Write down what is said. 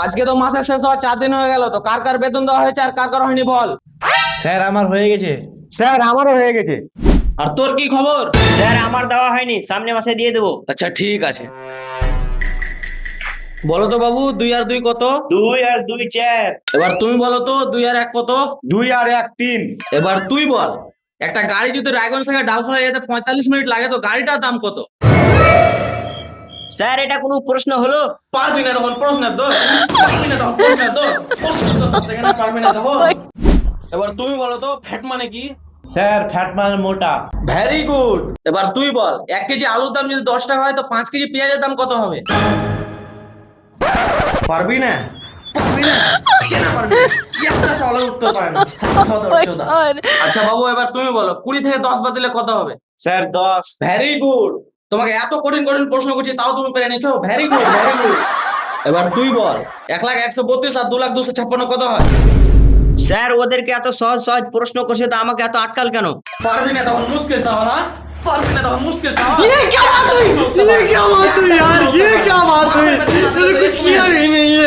আজকে তো মাসের শেষ হওয়ার 4 দিন হয়ে গেল, তো কার কার বেতন দেওয়া হয়েছে আর কার কার হয়নি বল। স্যার আমার হয়ে গেছে। স্যার আমারও হয়ে গেছে। আর তোর কি খবর? স্যার আমার দেওয়া হয়নি, সামনে মাসে দিয়ে দেবো। আচ্ছা ঠিক আছে। বলো তো বাবু, 2 আর 2 কত? 2 আর 2 4। এবার তুমি বলো তো 2 আর 1 কত? 2 আর 1 3। এবার তুই বল, একটা গাড়ি যদি রায়গঞ্জ থেকে ডালখোলা যেতে 45 মিনিট লাগে, তো গাড়িটার দাম কত? স্যার এটা কোনো প্রশ্ন হলো? পারবি না তখন প্রশ্নের দোষ, পারবি না তখন প্রশ্নের দোষ, প্রশ্নের দোষ সেখানে পারবি না তখন। এবার তুমি বলো তো ফ্যাট মানে কি? স্যার ফ্যাট মানে মোটা। Very good. এবার তুই বল, 1 কেজি আলুর দাম যদি 10 টাকা হয়, তো 5 কেজি পেঁয়াজের দাম কত হবে? পারবি না? পারবি না? কেন পারবি না? একটা সওয়ালের উত্তর পারে না। আচ্ছা বাবু, এবার তুমি বলো 20 থেকে 10 বাদ দিলে কত হবে? স্যার 10। Very good. তোমাকে এত কঠিন কঠিন প্রশ্ন করছি তাও তুমি পেরে নিছো, ভেরি গুড ভেরি গুড। এবার তুই বল 1,132 আর 2,256 কত হয়? স্যার ওদেরকে এত সহজ সহজ প্রশ্ন করছে, তো আমাকে এত আটকাল কেন? পারবি না তখন মুশকিল চাও না, পারবি না তখন মুশকিল চাও। ये क्या बात हुई यार, ये क्या बात हुई, मैंने कुछ किया भी नहीं है।